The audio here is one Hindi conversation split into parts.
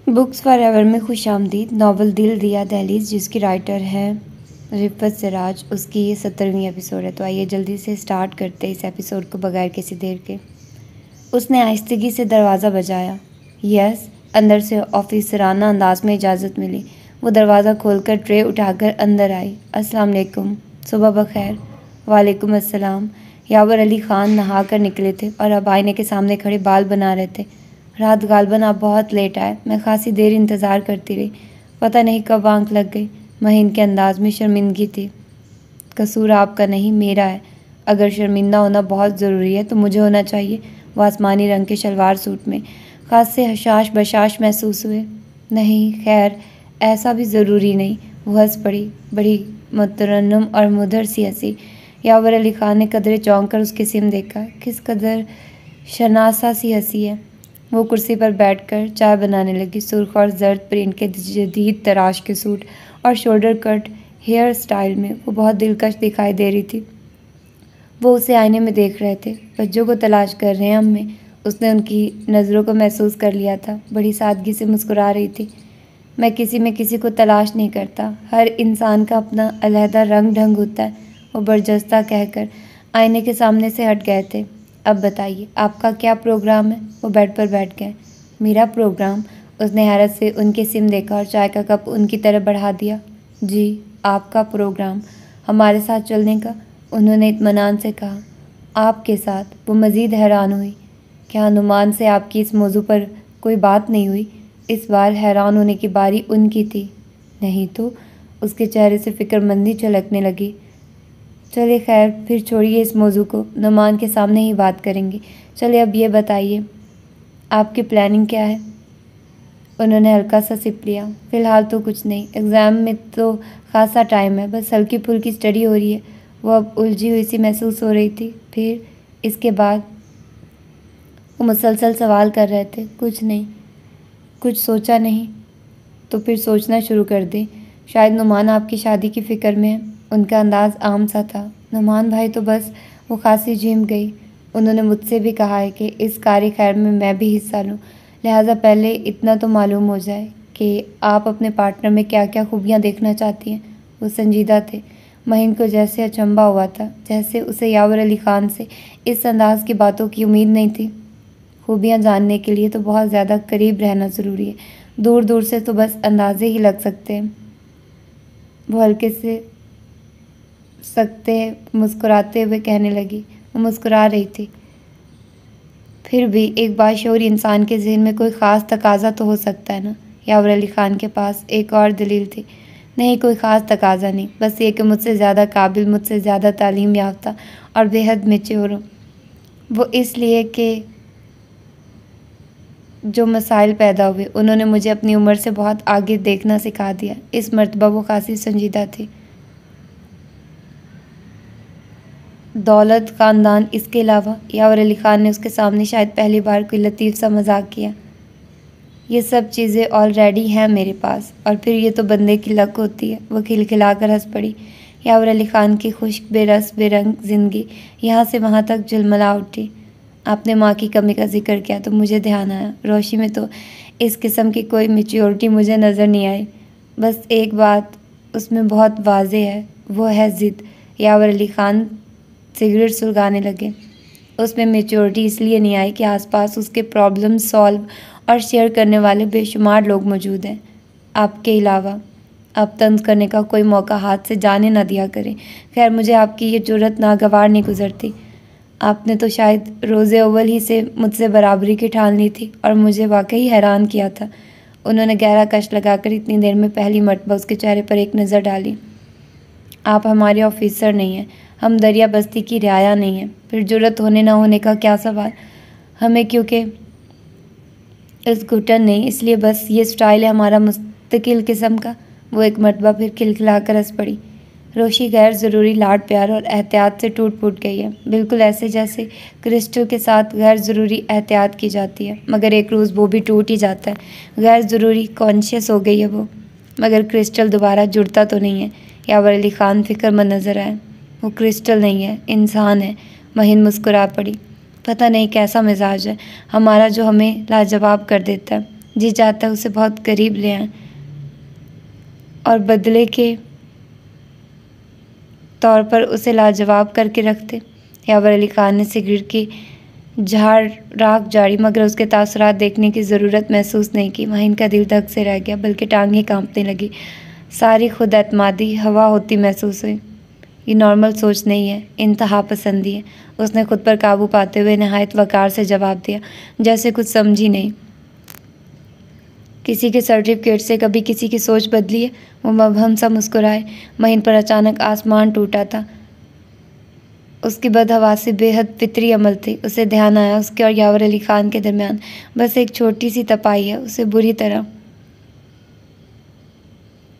बुक्स फॉरएवर में खुशामदीद। नावल दिल दिया दहलीज, जिसकी राइटर है रिफ़त सिराज, उसकी ये 17वीं एपिसोड है। तो आइए जल्दी से स्टार्ट करते इस एपिसोड को बगैर किसी देर के। उसने आहिस्तगी से दरवाज़ा बजाया। यस, अंदर से ऑफिसराना अंदाज में इजाज़त मिली। वो दरवाज़ा खोलकर ट्रे उठाकर अंदर आई। अस्सलाम वालेकुम। सुबह बखैर। वालेकुम अस्सलाम। यावर अली ख़ान नहा कर निकले थे और अब आईने के सामने खड़े बाल बना रहे थे। रात गालबन आप बहुत लेट आए। मैं खासी देर इंतज़ार करती रही। पता नहीं कब आंख लग गई। महीन के अंदाज में शर्मिंदगी थी। कसूर आपका नहीं, मेरा है। अगर शर्मिंदा होना बहुत ज़रूरी है तो मुझे होना चाहिए। वो आसमानी रंग के शलवार सूट में खास से हशाश बशाश महसूस हुए। नहीं, खैर ऐसा भी ज़रूरी नहीं। वो हंस पड़ी, बड़ी मुतरन्नुम और मुदर सी हंसी। यावर अली ख़ान ने कदरे चौंक कर उसकी सिम देखा। किस कदर शनासा सी हंसी है। वो कुर्सी पर बैठकर चाय बनाने लगी। सुर्ख और जर्द प्रिंट के जदीद तराश के सूट और शोल्डर कट हेयर स्टाइल में वो बहुत दिलकश दिखाई दे रही थी। वो उसे आईने में देख रहे थे। बच्चों को तलाश कर रहे हैं अम्मी। उसने उनकी नज़रों को महसूस कर लिया था। बड़ी सादगी से मुस्कुरा रही थी। मैं किसी में किसी को तलाश नहीं करता। हर इंसान का अपना अलहदा रंग ढंग होता है। वो बरजस्ता कहकर आईने के सामने से हट गए थे। अब बताइए, आपका क्या प्रोग्राम है? वो बेड पर बैठ गए। मेरा प्रोग्राम? उसने हैरत से उनकी सिम देखा और चाय का कप उनकी तरफ बढ़ा दिया। जी, आपका प्रोग्राम हमारे साथ चलने का, उन्होंने इत्मीनान से कहा। आपके साथ? वो मज़ीद हैरान हुई। क्या अनुमान से आपकी इस मौजू पर कोई बात नहीं हुई? इस बार हैरान होने की बारी उनकी थी। नहीं तो? उसके चेहरे से फ़िक्रमंदी झलकने लगी। चलिए खैर, फिर छोड़िए इस मौजू को, नुमान के सामने ही बात करेंगे। चलिए अब ये बताइए, आपकी प्लानिंग क्या है? उन्होंने हल्का सा सिप लिया। फ़िलहाल तो कुछ नहीं, एग्ज़ाम में तो खासा टाइम है, बस हल्की फुल्की स्टडी हो रही है। वो अब उलझी हुई सी महसूस हो रही थी। फिर इसके बाद? वो मुसलसल सवाल कर रहे थे। कुछ नहीं। कुछ सोचा नहीं? तो फिर सोचना शुरू कर दें। शायद नुमान आपकी शादी की फ़िक्र में है। उनका अंदाज़ आम सा था। नुमान भाई तो बस। वो खासी झिम गई। उन्होंने मुझसे भी कहा है कि इस कार्य खैर में मैं भी हिस्सा लूँ, लिहाजा पहले इतना तो मालूम हो जाए कि आप अपने पार्टनर में क्या क्या खूबियाँ देखना चाहती हैं। वो संजीदा थे। महीन को जैसे अचंभा हुआ था, जैसे उसे यावर अली ख़ान से इस अंदाज़ की बातों की उम्मीद नहीं थी। खूबियाँ जानने के लिए तो बहुत ज़्यादा करीब रहना ज़रूरी है। दूर दूर से तो बस अंदाजे ही लग सकते हैं। वो हल्के से सकते मुस्कुराते हुए कहने लगी। वो मुस्कुरा रही थी। फिर भी एक बाशऊरी इंसान के ज़हन में कोई ख़ास तकाज़ा तो हो सकता है ना। यावर अली ख़ान के पास एक और दलील थी। नहीं, कोई ख़ास तकाज़ा नहीं, बस ये कि मुझसे ज़्यादा काबिल, मुझसे ज़्यादा तालीम याफ्ता और बेहद मैच्योर हूँ। वो इसलिए कि जो मसाइल पैदा हुए उन्होंने मुझे अपनी उम्र से बहुत आगे देखना सिखा दिया। इस मर्तबा वो खासी संजीदा थी। दौलत, ख़ानदान, इसके अलावा? यावर अली ख़ान ने उसके सामने शायद पहली बार कोई लतीफ़ सा मजाक किया। ये सब चीज़ें ऑलरेडी हैं मेरे पास, और फिर ये तो बंदे की लक होती है। वो खिलखिलाकर हंस पड़ी। यावर अली ख़ान की खुश्क बेरस बेरंग ज़िंदगी यहाँ से वहाँ तक झिलमिला उठी। आपने माँ की कमी का जिक्र किया तो मुझे ध्यान आया, रोशी में तो इस किस्म की कोई मैच्योरिटी मुझे नज़र नहीं आई। बस एक बात उसमें बहुत वाज़ेह है, वो है ज़िद। यावर अली ख़ान सिगरेट सुलगाने लगे। उसमें मैच्योरिटी इसलिए नहीं आई कि आसपास उसके प्रॉब्लम सॉल्व और शेयर करने वाले बेशुमार लोग मौजूद हैं आपके अलावा। अब तंज करने का कोई मौका हाथ से जाने ना दिया करें। खैर, मुझे आपकी ये जुर्रत नागवार नहीं गुजरती। आपने तो शायद रोज़े अव्वल ही से मुझसे बराबरी की ठान ली थी और मुझे वाकई हैरान किया था। उन्होंने गहरा कश लगाकर इतनी देर में पहली मर्तबा उसके चेहरे पर एक नज़र डाली। आप हमारे ऑफिसर नहीं हैं, हम दरिया बस्ती की रियाया नहीं हैं। फिर जुर्रत होने ना होने का क्या सवाल? हमें क्योंकि इस घुटन नहीं, इसलिए बस ये स्टाइल है हमारा मुस्तकिल किस्म का। वो एक मर्तबा फिर खिलखिलाकर हंस पड़ी। रोशी गैर ज़रूरी लाड प्यार और एहतियात से टूट फूट गई है, बिल्कुल ऐसे जैसे क्रिस्टल के साथ गैर ज़रूरी एहतियात की जाती है, मगर एक रोज़ वो भी टूट ही जाता है। गैर ज़रूरी कॉन्शियस हो गई है वो, मगर क्रिस्टल दोबारा जुड़ता तो नहीं है। यावर अली ख़ान फ़िक्रमंद नज़र आए। वो क्रिस्टल नहीं है, इंसान है। महीन मुस्कुरा पड़ी। पता नहीं कैसा मिजाज है हमारा जो हमें लाजवाब कर देता है। जी चाहता है उसे बहुत करीब ले आएं और बदले के तौर पर उसे लाजवाब करके रखते। यावर अली खान ने सिगरेट की झाड़ राख जारी, मगर उसके तासुरात देखने की ज़रूरत महसूस नहीं की। माहिन का दिल धक से रह गया, बल्कि टांगें कांपने लगी। सारी खुद एतमादी हवा होती महसूस हुई। ये नॉर्मल सोच नहीं है, इंतहा पसंदी है। उसने खुद पर काबू पाते हुए नहायत वकार से जवाब दिया, जैसे कुछ समझी नहीं। किसी के सर्टिफिकेट से कभी किसी की सोच बदली है? वो मबहम सा मुस्कुराए। माहिन पर अचानक आसमान टूटा था। उसकी बदहवासी बेहद फितरी अमल थी। उसे ध्यान आया उसके और यावर अली खान के दरमियान बस एक छोटी सी तपाई है। उसे बुरी तरह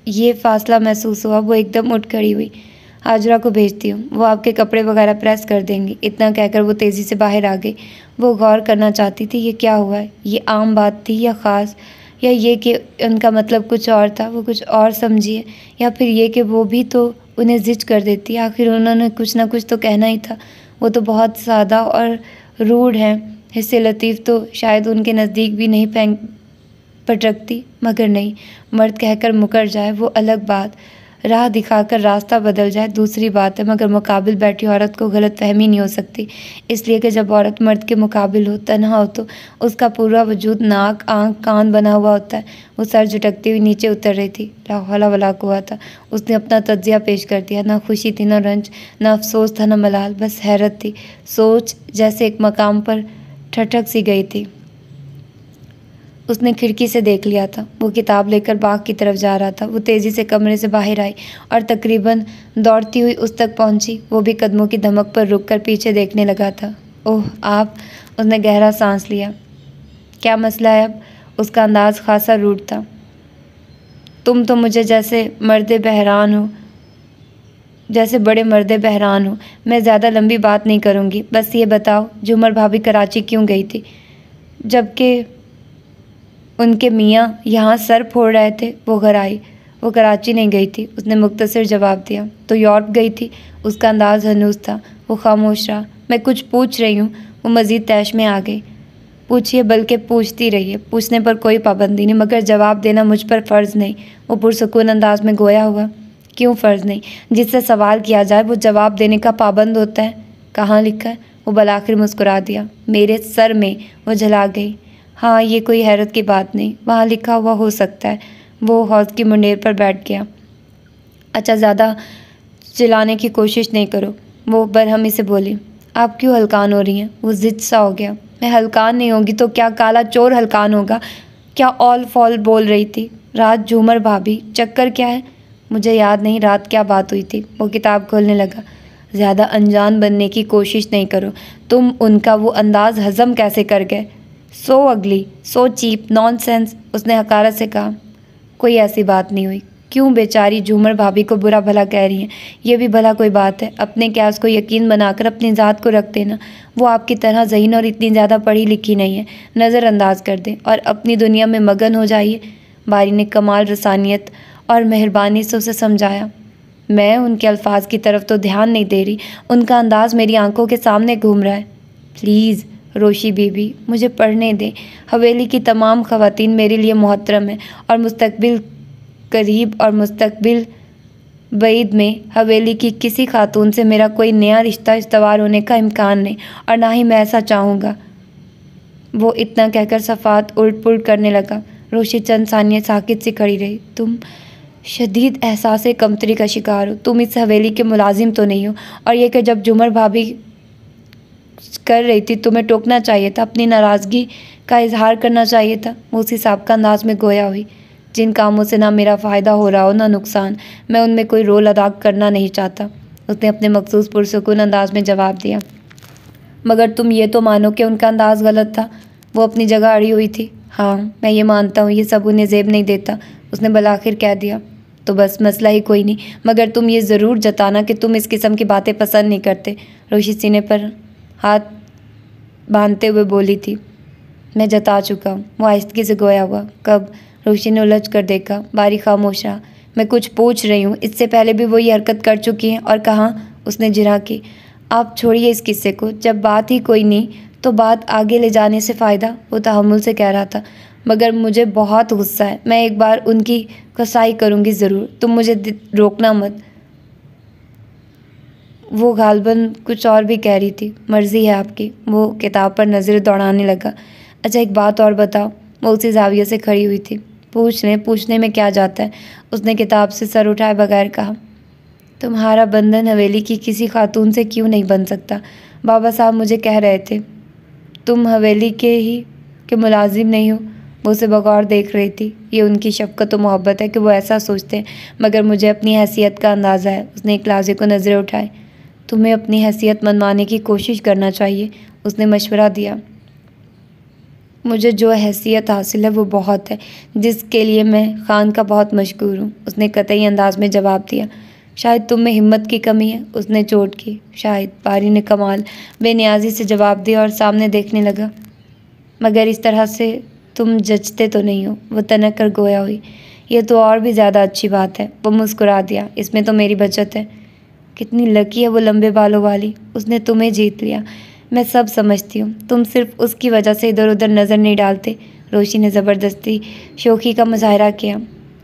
ये फासला महसूस हुआ। वो एकदम उठ खड़ी हुई। हाजरा को भेजती हूँ, वो आपके कपड़े वगैरह प्रेस कर देंगी। इतना कहकर वो तेज़ी से बाहर आ गई। वो गौर करना चाहती थी ये क्या हुआ है, ये आम बात थी या ख़ास, या ये कि उनका मतलब कुछ और था, वो कुछ और समझिए, या फिर ये कि वो भी तो उन्हें जिज कर देती। आखिर उन्होंने कुछ ना कुछ तो कहना ही था। वो तो बहुत सादा और रूड हैं। हिस्से लतीफ़ तो शायद उनके नज़दीक भी नहीं पटकती, मगर नहीं, मर्द कहकर मुकर जाए वो अलग बात, राह दिखाकर रास्ता बदल जाए दूसरी बात है, मगर मुकाबिल बैठी औरत को गलत फहमी नहीं हो सकती। इसलिए कि जब औरत मर्द के मुकाबिल हो, तन्हा हो, तो उसका पूरा वजूद नाक आँख कान बना हुआ होता है। वो सर झटकती हुई नीचे उतर रही थी। ला हौला वला कुव्वता। उसने अपना तज्जिया पेश कर दिया। ना खुशी थी, ना रंज, ना अफसोस था, ना मलाल, बस हैरत थी। सोच जैसे एक मकाम पर ठठक सी गई थी। उसने खिड़की से देख लिया था। वो किताब लेकर बाग की तरफ जा रहा था। वो तेज़ी से कमरे से बाहर आई और तकरीबन दौड़ती हुई उस तक पहुंची। वो भी कदमों की धमक पर रुककर पीछे देखने लगा था। ओह आप, उसने गहरा सांस लिया। क्या मसला है अब? उसका अंदाज खासा रूड था। तुम तो मुझे जैसे मर्दे बहरान हो, जैसे बड़े मर्दे बहरान हो। मैं ज़्यादा लंबी बात नहीं करूँगी, बस ये बताओ झूमर भाभी कराची क्यों गई थी, जबकि उनके मियाँ यहाँ सर फोड़ रहे थे? वो घर आई। वो कराची नहीं गई थी, उसने मुख्तसर जवाब दिया। तो यूरोप गई थी? उसका अंदाज हनूस था। वो खामोश रहा। मैं कुछ पूछ रही हूँ। वो मज़ीद तैश में आ गई। पूछिए, बल्कि पूछती रहिए, पूछने पर कोई पाबंदी नहीं, मगर जवाब देना मुझ पर फ़र्ज़ नहीं। वो पुरसुकून अंदाज में गोया हुआ। क्यों फ़र्ज़ नहीं? जिससे सवाल किया जाए वो जवाब देने का पाबंद होता है। कहाँ लिखा है? वो बलाखिर मुस्कुरा दिया। मेरे सर में। वो झला गई। हाँ, ये कोई हैरत की बात नहीं, वहाँ लिखा हुआ हो सकता है। वो हौज की मुंडेर पर बैठ गया। अच्छा, ज़्यादा चिल्लाने की कोशिश नहीं करो, वो बरहमी से बोली। आप क्यों हलकान हो रही हैं? वो ज़िद सा हो गया। मैं हलकान नहीं होगी तो क्या काला चोर हलकान होगा? क्या ऑल फॉल बोल रही थी? रात झूमर भाभी, चक्कर क्या है? मुझे याद नहीं रात क्या बात हुई थी। वो किताब खोलने लगा। ज़्यादा अनजान बनने की कोशिश नहीं करो। तुम उनका वो अंदाज़ हज़म कैसे कर गए? सो अगली, सो चीप, नॉनसेंस, उसने हकारत से कहा। कोई ऐसी बात नहीं हुई। क्यों बेचारी झूमर भाभी को बुरा भला कह रही हैं? ये भी भला कोई बात है? अपने क्यास को यकीन बनाकर अपनी ज़ात को रख देना। वो आपकी तरह ज़हीन और इतनी ज़्यादा पढ़ी लिखी नहीं है। नज़रअंदाज कर दें और अपनी दुनिया में मगन हो जाइए। बारी ने कमाल रसानियत और मेहरबानी से उसे समझाया। मैं उनके अल्फाज की तरफ तो ध्यान नहीं दे रही, उनका अंदाज़ मेरी आंखों के सामने घूम रहा है। प्लीज़ रोशी बीबी, मुझे पढ़ने दें। हवेली की तमाम ख़वातीन मेरे लिए मोहतरम हैं और मुस्तकबिल करीब और मुस्तकबिल बईद में हवेली की किसी खातून से मेरा कोई नया रिश्ता इस्तवार होने का इम्कान नहीं, और ना ही मैं ऐसा चाहूँगा। वो इतना कहकर सफ़ात उलट पुलट करने लगा। रोशी चंद सानिया साकित सी खड़ी रही। तुम शदीद एहसास कमतरी का शिकार हो। तुम इस हवेली के मुलाजिम तो नहीं हो, और ये कि जब झूमर भाभी कर रही थी तुम्हें टोकना चाहिए था, अपनी नाराज़गी का इजहार करना चाहिए था। वो उसी साबका अंदाज में गोया हुई। जिन कामों से ना मेरा फ़ायदा हो रहा हो ना नुकसान, मैं उनमें कोई रोल अदा करना नहीं चाहता, उसने अपने मखसूस पुरसुकून अंदाज में जवाब दिया। मगर तुम ये तो मानो कि उनका अंदाज़ गलत था। वो अपनी जगह अड़ी हुई थी। हाँ, मैं ये मानता हूँ, ये सब उन्हें ज़ेब नहीं देता, उसने बलाखिर कह दिया। तो बस मसला ही कोई नहीं, मगर तुम ये ज़रूर जताना कि तुम इस किस्म की बातें पसंद नहीं करते। रोशी सीने पर हाथ बांधते हुए बोली थी। मैं जता चुका हूँ, वो आहिस्तगी से गोया हुआ। कब? रोशी ने उलझ कर देखा। बारी खामोश रहा। मैं कुछ पूछ रही हूँ, इससे पहले भी वो ये हरकत कर चुकी हैं। और कहाँ? उसने जिरा की। आप छोड़िए इस किस्से को, जब बात ही कोई नहीं तो बात आगे ले जाने से फ़ायदा, वो तहम्मुल से कह रहा था। मगर मुझे बहुत गुस्सा है। मैं एक बार उनकी कसाई करूँगी ज़रूर, तुम मुझे रोकना मत। वो गालबन कुछ और भी कह रही थी। मर्ज़ी है आपकी। वो किताब पर नज़र दौड़ाने लगा। अच्छा एक बात और बताओ। वो उसी ज़ाविये से खड़ी हुई थी। पूछने में क्या जाता है, उसने किताब से सर उठाए बगैर कहा। तुम्हारा बंधन हवेली की किसी खातून से क्यों नहीं बन सकता? बाबा साहब मुझे कह रहे थे। तुम हवेली के मुलाजिम नहीं हो। वो उसे बगौर देख रही थी। ये उनकी शफ़क़त व मोहब्बत है कि वो ऐसा सोचते हैं, मगर मुझे अपनी हैसियत का अंदाज़ा है। उसने एक लाज़े को नज़रें उठाई। तुम्हें अपनी हैसियत मनवाने की कोशिश करना चाहिए, उसने मशवरा दिया। मुझे जो हैसियत हासिल है वो बहुत है, जिसके लिए मैं खान का बहुत मशकूर हूँ, उसने कतई अंदाज में जवाब दिया। शायद तुम में हिम्मत की कमी है, उसने चोट की। शायद, बारी ने कमाल बेनियाजी से जवाब दिया और सामने देखने लगा। मगर इस तरह से तुम जचते तो नहीं हो, वो तनक कर गोया हुई। ये तो और भी ज़्यादा अच्छी बात है, वो मुस्कुरा दिया। इसमें तो मेरी बचत है। कितनी लकी है वो लंबे बालों वाली, उसने तुम्हें जीत लिया। मैं सब समझती हूँ, तुम सिर्फ उसकी वजह से इधर उधर नज़र नहीं डालते। रोशी ने ज़बरदस्ती शोखी का मुजाहरा किया।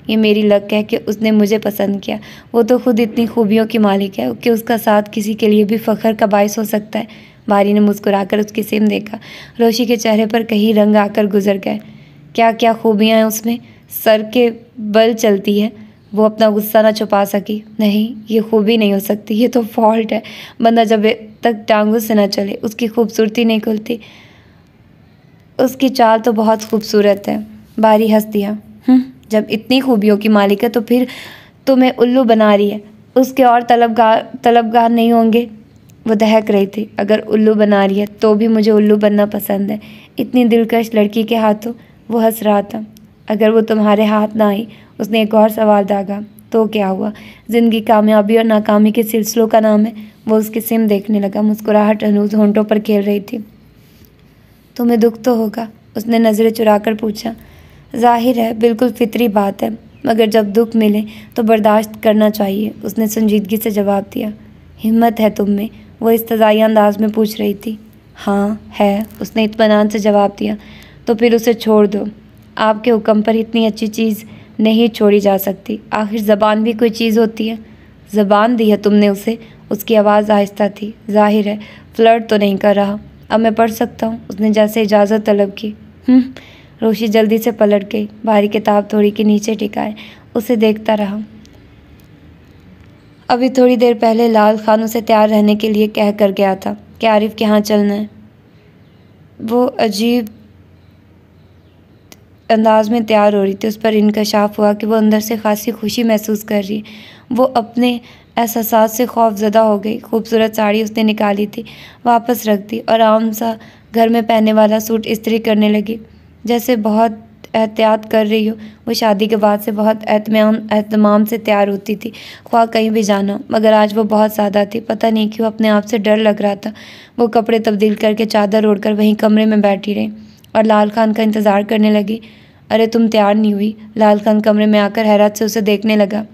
ये मेरी लक है कि उसने मुझे पसंद किया। वो तो खुद इतनी खूबियों की मालिक है कि उसका साथ किसी के लिए भी फ़ख्र का बायस हो सकता है। बारी ने मुस्कुराकर उसकी सिम देखा। रोशी के चेहरे पर कई रंग आकर गुजर गए। क्या क्या खूबियाँ हैं उसमें, सर के बल चलती है। वो अपना गुस्सा ना छुपा सकी। नहीं, ये खूबी नहीं हो सकती, ये तो फॉल्ट है। बंदा जब तक टांगों से ना चले उसकी खूबसूरती नहीं खुलती। उसकी चाल तो बहुत खूबसूरत है। बारी हंस दिया। जब इतनी खूबियों की मालिक है तो फिर तुम्हें उल्लू बना रही है। उसके और तलबगार नहीं होंगे? वो दहक रही थी। अगर उल्लू बना रही है तो भी मुझे उल्लू बनना पसंद है, इतनी दिलकश लड़की के हाथों। वो हंस रहा था। अगर वो तुम्हारे हाथ ना आई, उसने एक और सवाल दागा, तो क्या हुआ? ज़िंदगी कामयाबी और नाकामी के सिलसिलों का नाम है। वो उसकी सिम देखने लगा। मुस्कुराहट अनूज होंठों पर खेल रही थी। तुम्हें दुख तो होगा, उसने नज़रें चुराकर पूछा। जाहिर है, बिल्कुल फितरी बात है, मगर जब दुख मिले तो बर्दाश्त करना चाहिए, उसने संजीदगी से जवाब दिया। हिम्मत है तुम में? वो इस्तज़ाई अंदाज में पूछ रही थी। हाँ है, उसने इत्मीनान से जवाब दिया। तो फिर उसे छोड़ दो। आपके हुक्म पर इतनी अच्छी चीज़ नहीं छोड़ी जा सकती। आखिर ज़बान भी कोई चीज़ होती है। ज़बान दी है तुमने उसे? उसकी आवाज़ आहिस्ता थी। जाहिर है फ्लर्ट तो नहीं कर रहा। अब मैं पढ़ सकता हूँ, उसने जैसे इजाज़त तलब की। रोशी जल्दी से पलट गई। भारी किताब थोड़ी के नीचे टिकाए उसे देखता रहा। अभी थोड़ी देर पहले लाल खान उसे तैयार रहने के लिए कह कर गया था कि आरिफ के यहाँ चलना है। वो अजीब अंदाज में तैयार हो रही थी। उस पर इंकशाफ हुआ कि वो अंदर से खासी खुशी महसूस कर रही है। वो अपने एहसास से खौफज़दा हो गई। खूबसूरत साड़ी उसने निकाली थी, वापस रख दी और आम सा घर में पहनने वाला सूट इस्त्री करने लगी, जैसे बहुत एहतियात कर रही हो। वो शादी के बाद से बहुत एहतमाम से तैयार होती थी, ख्वाह कहीं भी जाना, मगर आज वो बहुत सादा थी। पता नहीं क्यों अपने आप से डर लग रहा था। वो कपड़े तब्दील करके चादर ओढ़कर वहीं कमरे में बैठी रही और लाल खान का इंतज़ार करने लगी। अरे तुम तैयार नहीं हुई? लाल खान कमरे में आकर हैरत से उसे देखने लगा।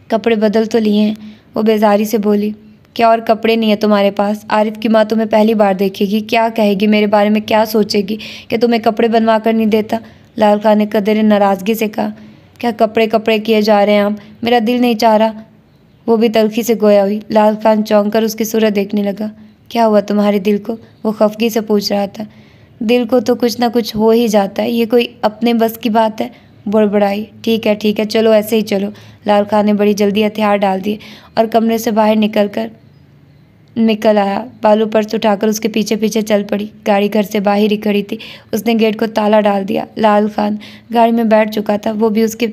कपड़े बदल तो लिए हैं, वो बेजारी से बोली। क्या और कपड़े नहीं है तुम्हारे पास? आरिफ की माँ तुम्हें पहली बार देखेगी, क्या कहेगी मेरे बारे में, क्या सोचेगी कि तुम्हें कपड़े बनवा कर नहीं देता? लाल खान ने कदर नाराज़गी से कहा। क्या कपड़े कपड़े किए जा रहे हैं आप? मेरा दिल नहीं चाह रहा। वो भी तल्खी से गोया हुई। लाल खान चौंक कर उसकी सूरत देखने लगा। क्या हुआ तुम्हारे दिल को? वो खफगी से पूछ रहा था। दिल को तो कुछ ना कुछ हो ही जाता है, ये कोई अपने बस की बात है? बड़बड़ाई। ठीक है, चलो ऐसे ही चलो। लाल खान ने बड़ी जल्दी हथियार डाल दिए और कमरे से बाहर निकल आया। बालू पर्स उठाकर उसके पीछे पीछे चल पड़ी। गाड़ी घर से बाहर ही खड़ी थी। उसने गेट को ताला डाल दिया। लाल खान गाड़ी में बैठ चुका था, वो भी उसके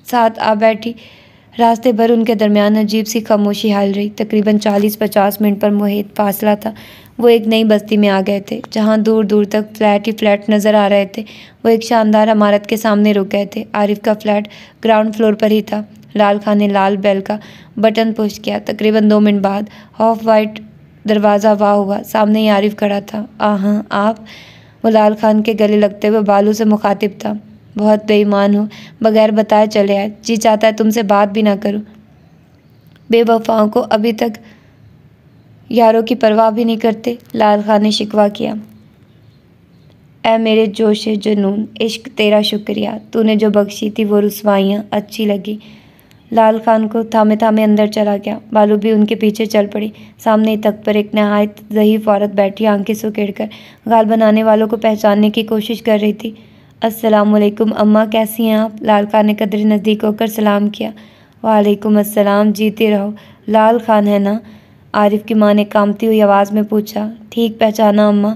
साथ आ बैठी। रास्ते भर उनके दरमियान अजीब सी खामोशी हाल रही। तकरीबन 40-50 मिनट पर मुहित फासला था। वो एक नई बस्ती में आ गए थे, जहाँ दूर दूर तक फ्लैट ही फ्लैट नज़र आ रहे थे। वो एक शानदार इमारत के सामने रुक गए थे। आरिफ का फ्लैट ग्राउंड फ्लोर पर ही था। लाल खान ने लाल बेल का बटन पुश किया। तकरीबन 2 मिनट बाद ऑफ वाइट दरवाज़ा वाह हुआ। सामने ही आरिफ खड़ा था। हाँ आप? वो लाल खान के गले लगते हुए बालू से मुखातिब था। बहुत बेईमान हो, बगैर बताए चले आए। जी चाहता है तुमसे बात भी ना करूं। बेवफाओं को अभी तक यारों की परवाह भी नहीं करते, लाल खान ने शिकवा किया। ऐ मेरे जोशे जुनून, इश्क तेरा शुक्रिया, तूने जो बख्शी थी वो रुसवाइयाँ अच्छी लगी। लाल खान को थामे थामे अंदर चला गया। बालू भी उनके पीछे चल पड़ी। सामने ही तख्त पर एक नहायत ज़ईफ़ औरत बैठी आंखें सुकेड़ कर गाल बनाने वालों को पहचानने की कोशिश कर रही थी। अस्सलामुअलैकुम अम्मा, कैसी हैं आप? लाल खान ने कदर नज़दीक होकर सलाम किया। वालेकुम अस्सलाम, जीते रहो। लाल खान है ना? आरिफ की माँ ने कांपती हुई आवाज़ में पूछा। ठीक पहचाना अम्मा।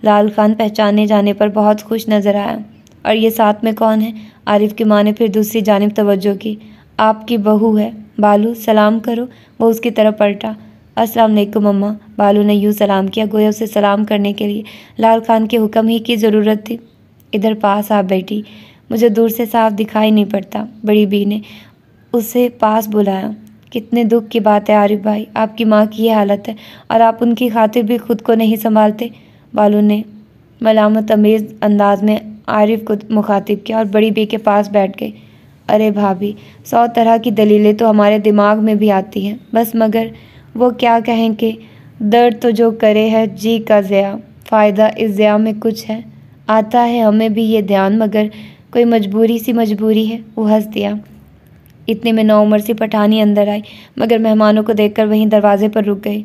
लाल खान पहचाने जाने पर बहुत खुश नज़र आया। और ये साथ में कौन है? आरिफ की माँ ने फिर दूसरी जानिब तवज्जो की। आपकी बहू है। बालू, सलाम करो। वो उसकी तरफ पलटा। अस्सलाम वालेकुम अम्मा। बालू ने यूँ सलाम किया गोया उसे सलाम करने के लिए लाल खान के हुक्म ही की ज़रूरत थी। इधर पास आ बेटी, मुझे दूर से साफ दिखाई नहीं पड़ता। बड़ी बी ने उसे पास बुलाया। कितने दुख की बात है आरिफ भाई, आपकी माँ की ये हालत है और आप उनकी खातिर भी खुद को नहीं संभालते। बालू ने मलामत अमेज़ अंदाज में आरिफ को मुखातिब किया और बड़ी बी के पास बैठ गई। अरे भाभी, 100 तरह की दलीलें तो हमारे दिमाग में भी आती हैं, बस मगर वो क्या कहें कि दर्द तो जो करे है जी का ज़िया, फ़ायदा इस ज़िया में कुछ है। आता है हमें भी ये ध्यान, मगर कोई मजबूरी सी मजबूरी है। वो हंस दिया। इतने में 9 उम्र सी पठानी अंदर आई, मगर मेहमानों को देखकर वहीं दरवाजे पर रुक गई।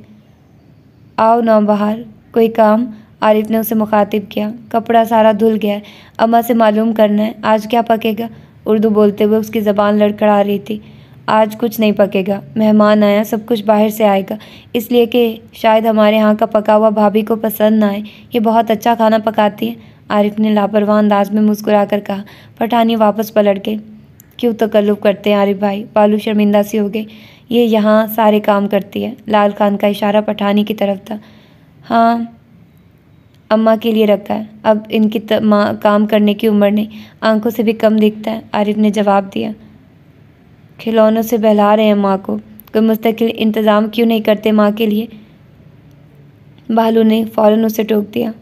आओ ना बाहर, कोई काम? आरिफ ने उसे मुखातिब किया। कपड़ा सारा धुल गया है, अम्मा से मालूम करना है आज क्या पकेगा। उर्दू बोलते हुए उसकी ज़बान लड़खड़ा रही थी। आज कुछ नहीं पकेगा, मेहमान आया, सब कुछ बाहर से आएगा, इसलिए कि शायद हमारे यहाँ का पका हुआ भाभी को पसंद ना आए। ये बहुत अच्छा खाना पकाती है। आरिफ ने लापरवाह अंदाज में मुस्कुरा कर कहा। पठानी वापस पलट गई। क्यों तकल्लुफ़ करते हैं आरिफ भाई? बालू शर्मिंदा सी हो गई। ये यहाँ सारे काम करती है। लाल खान का इशारा पठानी की तरफ था। हाँ, अम्मा के लिए रखा है, अब इनकी काम करने की उम्र नहीं, आंखों से भी कम दिखता है। आरिफ ने जवाब दिया। खिलौनों से बहला रहे हैं माँ को, कोई मुस्तकिल इंतज़ाम क्यों नहीं करते माँ के लिए? बालू ने फ़ौरन उसे टोक दिया।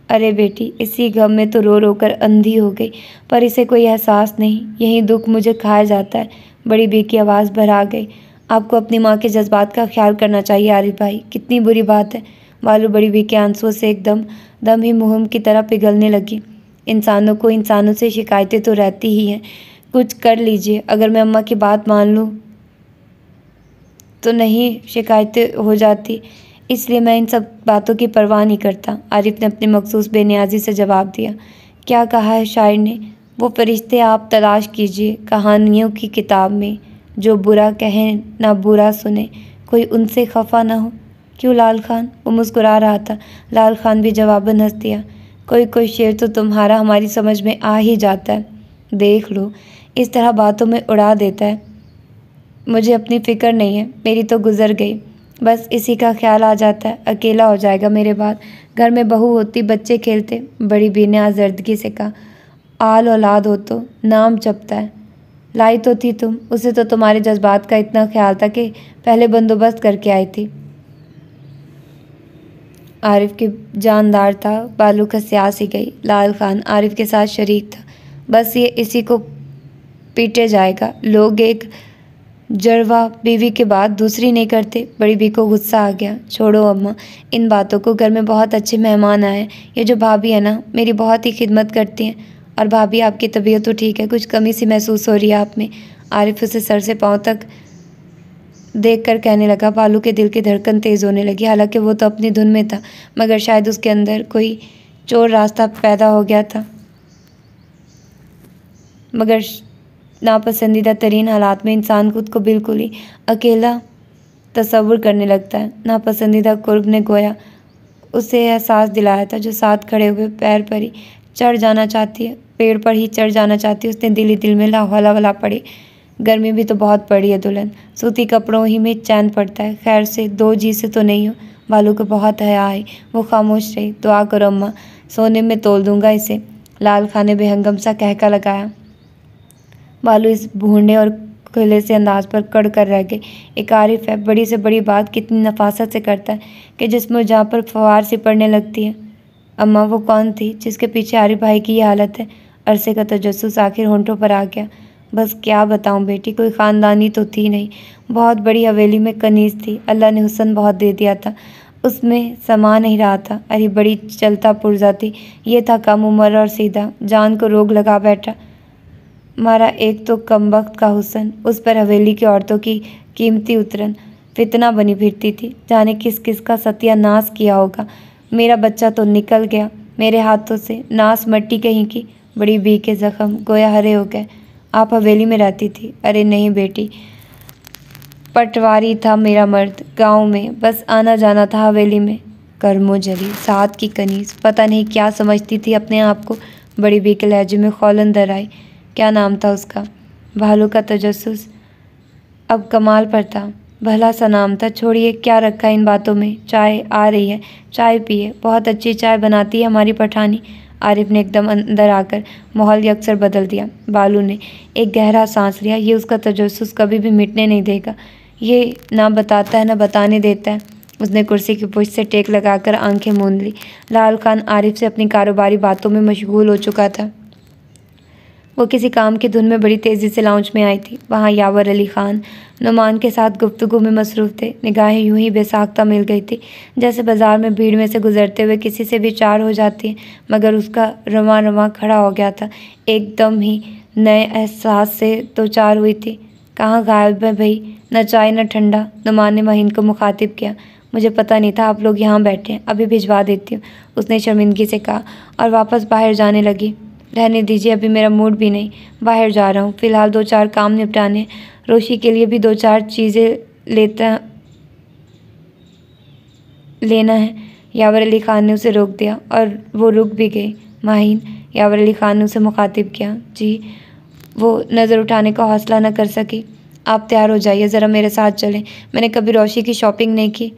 अरे बेटी, इसी गम में तो रो रो कर अंधी हो गई, पर इसे कोई एहसास नहीं। यही दुख मुझे खाया जाता है। बड़ी बी की आवाज़ भरा गई। आपको अपनी माँ के जज्बात का ख्याल करना चाहिए आरिफ भाई, कितनी बुरी बात है। बालू बड़ी बी के आंसुओं से एकदम दम ही मुहिम की तरह पिघलने लगी। इंसानों को इंसानों से शिकायतें तो रहती ही हैं, कुछ कर लीजिए। अगर मैं अम्मा की बात मान लूँ तो नहीं शिकायतें हो जाती, इसलिए मैं इन सब बातों की परवाह नहीं करता। आरिफ ने अपनी मखसूस बेनियाजी से जवाब दिया। क्या कहा है शायर ने? वो फरिश्ते आप तलाश कीजिए कहानियों की किताब में, जो बुरा कहें ना बुरा सुने, कोई उनसे खफा ना हो। क्यों लाल खान? वो मुस्कुरा रहा था। लाल खान भी जवाबन हंस दिया। कोई कोई शेर तो तुम्हारा हमारी समझ में आ ही जाता है, देख लो, इस तरह बातों में उड़ा देता है। मुझे अपनी फ़िक्र नहीं है, मेरी तो गुजर गई, बस इसी का ख्याल आ जाता है, अकेला हो जाएगा मेरे बाद। घर में बहू होती, बच्चे खेलते। बड़ी बी ने आज़र्दगी से कहा। आल औलाद हो तो नाम जपता है। लाई तो थी तुम, उसे तो तुम्हारे जज्बात का इतना ख्याल था कि पहले बंदोबस्त करके आई थी। आरिफ की जानदार था। बालू का स्यास ही गई। लाल खान आरिफ के साथ शरीक था। बस ये इसी को पीटे जाएगा। लोग एक जड़वा बीवी के बाद दूसरी नहीं करते। बड़ी बी को गुस्सा आ गया। छोड़ो अम्मा इन बातों को, घर में बहुत अच्छे मेहमान आए। ये जो भाभी है ना, मेरी बहुत ही खिदमत करती हैं। और भाभी आपकी तबीयत तो ठीक है, कुछ कमी सी महसूस हो रही है आप में? आरिफ उसे सर से पाँव तक देख कर कहने लगा। बालू के दिल की धड़कन तेज़ होने लगी। हालांकि वो तो अपनी धुन में था, मगर शायद उसके अंदर कोई चोर रास्ता पैदा हो गया था। मगर नापसंदीदा तरीन हालात में इंसान खुद को बिल्कुल ही अकेला तस्वुर करने लगता है। नापसंदीदा कुर्ब ने गोया उसे एहसास दिलाया था जो साथ खड़े हुए पैर पर ही चढ़ जाना चाहती है, पेड़ पर ही चढ़ जाना चाहती है। उसने दिल ही दिल में हौला वला पड़ी। गर्मी भी तो बहुत पड़ी है दुल्हन, सूती कपड़ों ही में चैन पड़ता है। खैर से 2 जी से तो नहीं हो। बालू को बहुत हया आई। वो खामोश रही। दुआ करो अम्मा, सोने में तोल दूंगा इसे। लाल खान ने बेहंगम सा कहका लगाया। बालू इस भूंडे और खुले से अंदाज पर कड़ कर रह गई। एक आरिफ है, बड़ी से बड़ी बात कितनी नफासत से करता है कि जिसमें जहाँ पर फवार सी पड़ने लगती है। अम्मा वो कौन थी जिसके पीछे आरिफ भाई की ये हालत है? अरसे का तजस्सुस आखिर होंठों पर आ गया। बस क्या बताऊं बेटी, कोई ख़ानदानी तो थी नहीं, बहुत बड़ी हवेली में कनीज़ थी। अल्लाह ने हुस्न बहुत दे दिया था, उसमें समा नहीं रहा था। अरे बड़ी चलता पुर्जा थी। ये था कम उम्र और सीधा, जान को रोग लगा बैठा। मारा एक तो कमबख्त का हुस्न, उस पर हवेली की औरतों की कीमती उतरन फितना बनी फिरती थी। जाने किस किस का सत्यानाश किया होगा। मेरा बच्चा तो निकल गया मेरे हाथों से, नाश मट्टी कहीं की। बड़ी बी के जख्म गोया हरे हो गए। आप हवेली में रहती थी? अरे नहीं बेटी, पटवारी था मेरा मर्द, गांव में बस आना जाना था हवेली में। कर्मो जली सात की कनीज, पता नहीं क्या समझती थी अपने आप को। बड़ी बी के लहजे में खौलन दर आई। क्या नाम था उसका? भालू का तजस्सुस अब कमाल पर था। भला सा नाम था। छोड़िए, क्या रखा इन बातों में। चाय आ रही है, चाय पिए। बहुत अच्छी चाय बनाती है हमारी पठानी। आरिफ ने एकदम अंदर आकर माहौल यकसर बदल दिया। बालू ने एक गहरा सांस लिया। ये उसका तजस्सुस कभी भी मिटने नहीं देगा। ये ना बताता है ना बताने देता है। उसने कुर्सी की पुष्ट से टेक लगाकर आंखें मूंद ली। लाल खान आरिफ से अपनी कारोबारी बातों में मशगूल हो चुका था। वो किसी काम की धुन में बड़ी तेज़ी से लाउंज में आई थी। वहाँ यावर अली खान नुमान के साथ गुफ्तगू में मसरूफ़ थे। निगाहें यूं ही बेसाख्ता मिल गई थी, जैसे बाजार में भीड़ में से गुजरते हुए किसी से भी चार हो जाती है। मगर उसका रवां रवां खड़ा हो गया था। एकदम ही नए एहसास से दो चार हुई थी। कहाँ गायब है भाई, न चाय न ठंडा। नुमान ने महीन को मुखातिब किया। मुझे पता नहीं था आप लोग यहाँ बैठे हैं, अभी भिजवा देती हूँ, उसने शर्मिंदगी से कहा और वापस बाहर जाने लगी। रहने दीजिए, अभी मेरा मूड भी नहीं, बाहर जा रहा हूँ। फ़िलहाल दो चार काम निपटाने, रोशी के लिए भी दो चार चीज़ें लेना है। यावर अली ख़ान ने उसे रोक दिया और वो रुक भी गई। माहीन, यावर अली ख़ान ने उसे मुखातिब किया। जी। वो नज़र उठाने का हौसला न कर सकी। आप तैयार हो जाइए, ज़रा मेरे साथ चलें। मैंने कभी रोशी की शॉपिंग नहीं की।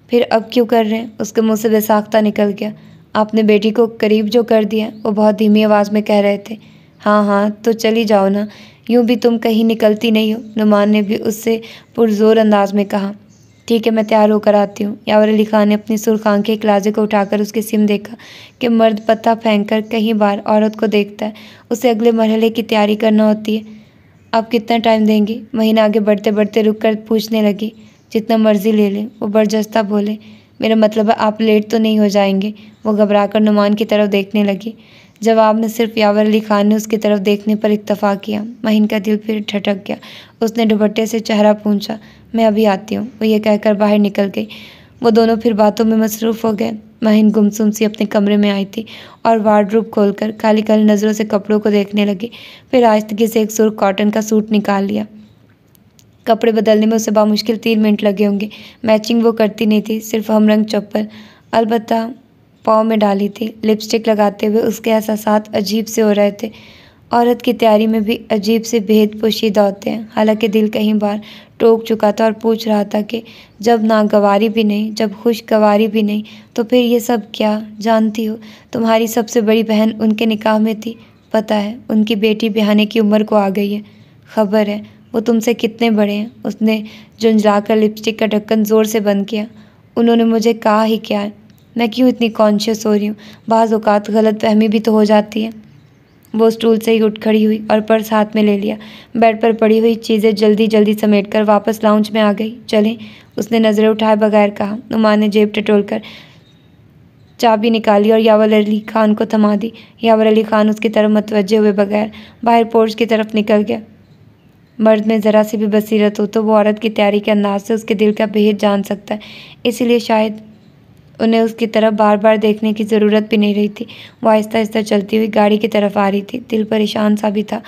फिर अब क्यों कर रहे हैं? उसके मुँह से बेसाख्ता निकल गया। आपने बेटी को करीब जो कर दिया। वो बहुत धीमी आवाज़ में कह रहे थे। हाँ हाँ, तो चली जाओ ना, यूँ भी तुम कहीं निकलती नहीं हो। नुमान ने भी उससे पुरजोर अंदाज में कहा। ठीक है, मैं तैयार होकर आती हूँ। यावर अली ख़ान ने अपनी सुर्ख आंखें एक लाजे को उठाकर उसके सिम देखा कि मर्द पत्ता फेंक कर कई बार औरत को देखता है। उसे अगले मरहले की तैयारी करना होती है। आप कितना टाइम देंगी? महीना आगे बढ़ते बढ़ते रुक कर पूछने लगी। जितना मर्जी ले लें, वो बरजस्ता बोले। मेरा मतलब है आप लेट तो नहीं हो जाएंगे? वो घबराकर नुमान की तरफ देखने लगी। जवाब में सिर्फ यावर अली ख़ान ने उसकी तरफ देखने पर इत्तफाक किया। महीन का दिल फिर ठटक गया। उसने दुपट्टे से चेहरा पूंछा। मैं अभी आती हूँ, वो ये कहकर बाहर निकल गई। वो दोनों फिर बातों में मसरूफ़ हो गए। महीन गुमसुम सी अपने कमरे में आई थी और वार्डरोब खोलकर खाली खाली नज़रों से कपड़ों को देखने लगी। फिर आहिस्तगी से एक सुर्ख कॉटन का सूट निकाल लिया। कपड़े बदलने में उसे बामुश्किल 3 मिनट लगे होंगे। मैचिंग वो करती नहीं थी, सिर्फ हमरंग चप्पल अलबत्ता पाँव में डाली थी। लिपस्टिक लगाते हुए उसके एहसासात अजीब से हो रहे थे। औरत की तैयारी में भी अजीब से भेद पोशीदा होते हैं। हालांकि दिल कई बार टोक चुका था और पूछ रहा था कि जब नागवारी भी नहीं, जब खुशगवारी भी नहीं, तो फिर ये सब क्या? जानती हो, तुम्हारी सबसे बड़ी बहन उनके निकाह में थी। पता है, उनकी बेटी ब्याहने की उम्र को आ गई है। खबर है वो तुमसे कितने बड़े हैं? उसने झुंझलाकर लिपस्टिक का ढक्कन ज़ोर से बंद किया। उन्होंने मुझे कहा ही क्या है? मैं क्यों इतनी कॉन्शियस हो रही हूँ? बाज़ औक़ात गलतफ़हमी भी तो हो जाती है। वो स्टूल से ही उठ खड़ी हुई और पर्स हाथ में ले लिया। बेड पर पड़ी हुई चीज़ें जल्दी जल्दी समेटकर वापस लाउंज में आ गई। चलें, उसने नज़रें उठाए बगैर कहा। नुमान ने जेब टटोलकर चाबी निकाली और यावर अली ख़ान को थमा दी। यावर अली ख़ान उसकी तरफ मतवज्जे हुए बगैर बाहर पोर्च की तरफ निकल गया। मर्द में ज़रा सी भी बसीरत हो तो वो औरत की तैयारी के अंदाज से उसके दिल का भेद जान सकता है। इसीलिए शायद उन्हें उसकी तरफ बार बार देखने की ज़रूरत भी नहीं रही थी। वो आहिस्ता आहिस्ता चलती हुई गाड़ी की तरफ आ रही थी। दिल परेशान सा भी था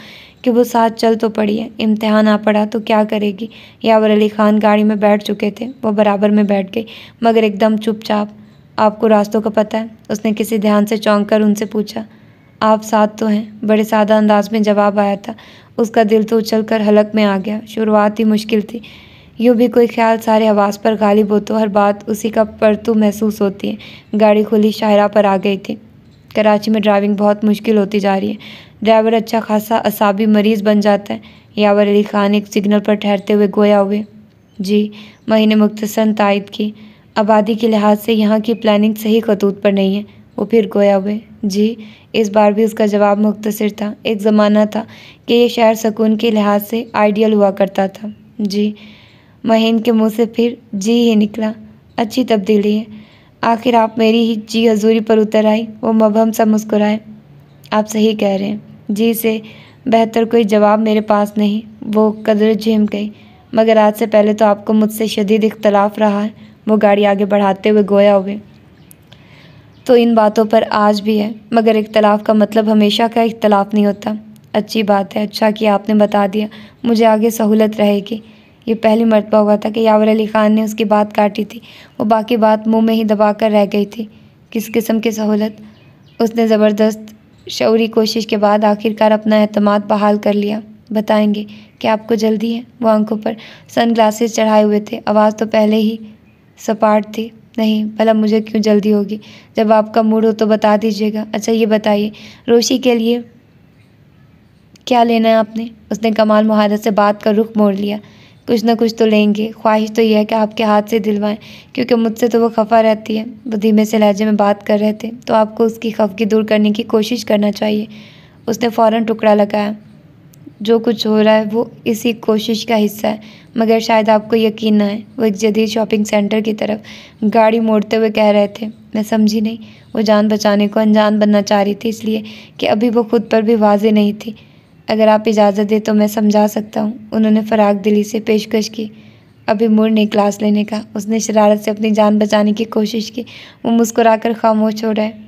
कि वो साथ चल तो पड़ी है, इम्तिहान आ पड़ा तो क्या करेगी। यावर अली ख़ान गाड़ी में बैठ चुके थे। वो बराबर में बैठ गई, मगर एकदम चुपचाप। आपको रास्तों का पता है? उसने किसी ध्यान से चौंक कर उनसे पूछा। आप साथ तो हैं, बड़े सादा अंदाज में जवाब आया था। उसका दिल तो उछल कर हलक में आ गया। शुरुआत ही मुश्किल थी। यूँ भी कोई ख्याल सारे हवास पर गालिब हो तो हर बात उसी का परतू महसूस होती है। गाड़ी खुली शाहरा पर आ गई थी। कराची में ड्राइविंग बहुत मुश्किल होती जा रही है। ड्राइवर अच्छा खासा असाबी मरीज़ बन जाता है। यावर अली ख़ान एक सिग्नल पर ठहरते हुए गोया हुए। जी, महीने मुख्तसरन तायद की। आबादी के लिहाज से यहाँ की प्लानिंग सही खतूत पर नहीं है। वो फिर गोया हुए। जी, इस बार भी उसका जवाब मुख्तसर था। एक ज़माना था कि ये शहर सुकून के लिहाज से आइडियल हुआ करता था। जी, महीन के मुंह से फिर जी ही निकला। अच्छी तब्दीली है। आखिर आप मेरी ही जी हजूरी पर उतर आई। वो मबहम सा मुस्कुराए। आप सही कह रहे हैं। जी से बेहतर कोई जवाब मेरे पास नहीं। वो कदर झिम गई। मगर आज से पहले तो आपको मुझसे शदीद इख्तलाफ रहा है। वो गाड़ी आगे बढ़ाते हुए गोया हुए। तो इन बातों पर आज भी है, मगर इख्तलाफ का मतलब हमेशा का इख्तलाफ नहीं होता। अच्छी बात है, अच्छा किया आपने बता दिया, मुझे आगे सहूलत रहेगी। ये पहली मर्तबा हुआ था कि यावर अली ख़ान ने उसकी बात काटी थी। वो बाकी बात मुंह में ही दबा कर रह गई थी। किस किस्म की सहूलत? उसने ज़बरदस्त शऊरी कोशिश के बाद आखिरकार अपना एतमाद बहाल कर लिया। बताएंगे कि आपको जल्दी है? वो आंखों पर सन ग्लासेस चढ़ाए हुए थे। आवाज़ तो पहले ही सपाट थी। नहीं, भला मुझे क्यों जल्दी होगी? जब आपका मूड हो तो बता दीजिएगा। अच्छा ये बताइए, रोशी के लिए क्या लेना है आपने? उसने कमाल मुहारत से बात का रुख मोड़ लिया। कुछ ना कुछ तो लेंगे। ख्वाहिश तो यह है कि आपके हाथ से दिलवाएं, क्योंकि मुझसे तो वो खफा रहती है। वो धीमे से लहजे में बात कर रहे थे, तो आपको उसकी खफगी दूर करने की कोशिश करना चाहिए। उसने फ़ौरन टुकड़ा लगाया। जो कुछ हो रहा है वो इसी कोशिश का हिस्सा है, मगर शायद आपको यकीन ना है। वो एक जदीद शॉपिंग सेंटर की तरफ गाड़ी मोड़ते हुए कह रहे थे। मैं समझी नहीं। वो जान बचाने को अनजान बनना चाह रही थी, इसलिए कि अभी वो खुद पर भी वाज़ेह नहीं थी। अगर आप इजाज़त दें तो मैं समझा सकता हूँ। उन्होंने फ़राग दिली से पेशकश की। अभी मूड नहीं क्लास लेने का। उसने शरारत से अपनी जान बचाने की कोशिश की। वो मुस्कुराकर खामोश हो रहा है।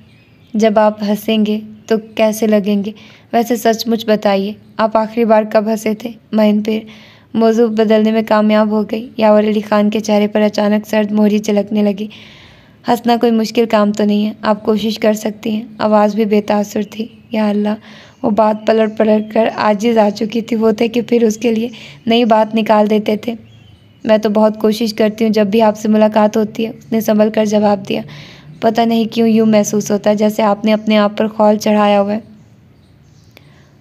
जब आप हंसेंगे तो कैसे लगेंगे? वैसे सचमुच बताइए, आप आखिरी बार कब हंसे थे? महिन फिर मौजू बदलने में कामयाब हो गई। यावर अली ख़ान के चेहरे पर अचानक सर्द मोहरी झलकने लगी। हंसना कोई मुश्किल काम तो नहीं है, आप कोशिश कर सकती हैं। आवाज़ भी बेतासुर थी। या अल्लाह, वो बात पलट पलट कर आजिज़ आ चुकी थी। वो थे कि फिर उसके लिए नई बात निकाल देते थे। मैं तो बहुत कोशिश करती हूँ जब भी आपसे मुलाकात होती है, उसने संभल कर जवाब दिया। पता नहीं क्यों यूँ महसूस होता है जैसे आपने अपने आप पर खौल चढ़ाया हुआ है,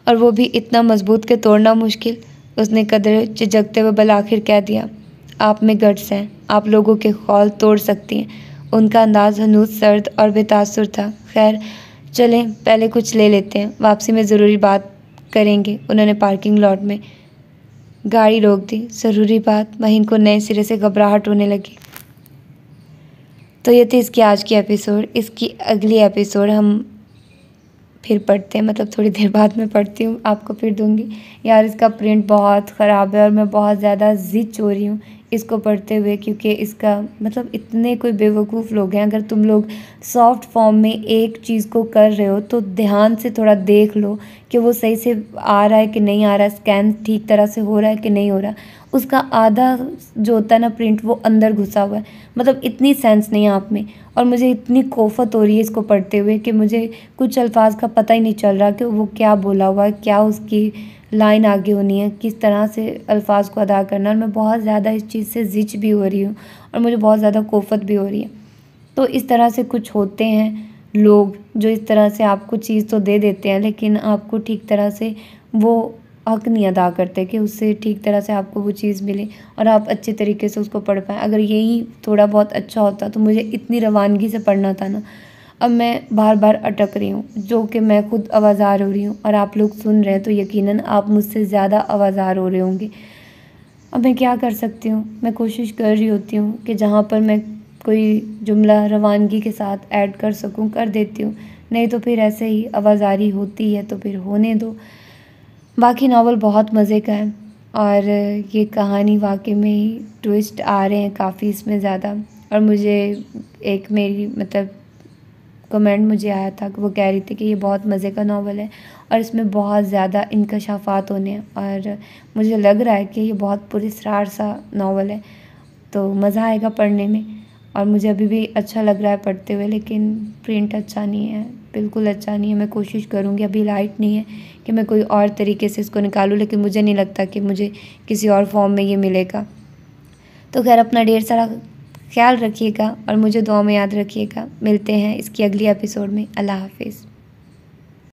और वो भी इतना मजबूत कि तोड़ना मुश्किल। उसने कदर झिझकते हुए बल आखिर कह दिया। आप में गट्स हैं, आप लोगों के खौल तोड़ सकती हैं। उनका अंदाज हनूज सर्द और बेतासुर था। खैर चलें, पहले कुछ ले लेते हैं, वापसी में ज़रूरी बात करेंगे। उन्होंने पार्किंग लॉट में गाड़ी रोक दी। ज़रूरी बात? महिन को नए सिरे से घबराहट होने लगी। तो ये थी इसकी आज की एपिसोड। इसकी अगली एपिसोड हम फिर पढ़ते हैं, मतलब थोड़ी देर बाद मैं पढ़ती हूँ, आपको फिर दूँगी। यार इसका प्रिंट बहुत ख़राब है और मैं बहुत ज़्यादा ज़िद हो रही हूँ इसको पढ़ते हुए, क्योंकि इसका मतलब इतने कोई बेवकूफ़ लोग हैं। अगर तुम लोग सॉफ्ट फॉर्म में एक चीज़ को कर रहे हो तो ध्यान से थोड़ा देख लो कि वो सही से आ रहा है कि नहीं आ रहा, स्कैन ठीक तरह से हो रहा है कि नहीं हो रहा। उसका आधा जो होता है ना प्रिंट, वो अंदर घुसा हुआ है। मतलब इतनी सेंस नहीं है आप में, और मुझे इतनी कोफत हो रही है इसको पढ़ते हुए कि मुझे कुछ अल्फाज का पता ही नहीं चल रहा कि वो क्या बोला हुआ है, क्या उसकी लाइन आगे होनी है, किस तरह से अल्फाज को अदा करना। और मैं बहुत ज़्यादा इस चीज़ से ज़िच भी हो रही हूँ और मुझे बहुत ज़्यादा कोफत भी हो रही है। तो इस तरह से कुछ होते हैं लोग जो इस तरह से आपको चीज़ तो दे देते हैं, लेकिन आपको ठीक तरह से वो हक नहीं अदा करते कि उससे ठीक तरह से आपको वो चीज़ मिले और आप अच्छे तरीके से उसको पढ़ पाएँ। अगर यही थोड़ा बहुत अच्छा होता तो मुझे इतनी रवानगी से पढ़ना था ना। अब मैं बार बार अटक रही हूँ, जो कि मैं खुद आवाज़ार हो रही हूँ, और आप लोग सुन रहे हैं तो यकीनन आप मुझसे ज़्यादा आवाज़ार हो रहे होंगे। अब मैं क्या कर सकती हूँ? मैं कोशिश कर रही होती हूँ कि जहाँ पर मैं कोई जुमला रवानगी के साथ ऐड कर सकूँ कर देती हूँ, नहीं तो फिर ऐसे ही आवाज़ारी होती है तो फिर होने दो। बाकी नावल बहुत मज़े का है, और ये कहानी वाकई में ही ट्विस्ट आ रहे हैं काफ़ी इसमें ज़्यादा। और मुझे एक मेरी मतलब कमेंट मुझे आया था कि वो कह रही थी कि ये बहुत मज़े का नावल है और इसमें बहुत ज़्यादा इंकशाफात होने हैं, और मुझे लग रहा है कि ये बहुत पुरस्कार सा नावल है, तो मज़ा आएगा पढ़ने में। और मुझे अभी भी अच्छा लग रहा है पढ़ते हुए, लेकिन प्रिंट अच्छा नहीं है, बिल्कुल अच्छा नहीं है। मैं कोशिश करूँगी, अभी लाइट नहीं है कि मैं कोई और तरीके से इसको निकालूँ, लेकिन मुझे नहीं लगता कि मुझे किसी और फॉर्म में ये मिलेगा। तो खैर अपना ढेर सारा ख्याल रखिएगा और मुझे दुआ में याद रखिएगा। मिलते हैं इसकी अगली एपिसोड में। अल्लाह हाफिज़।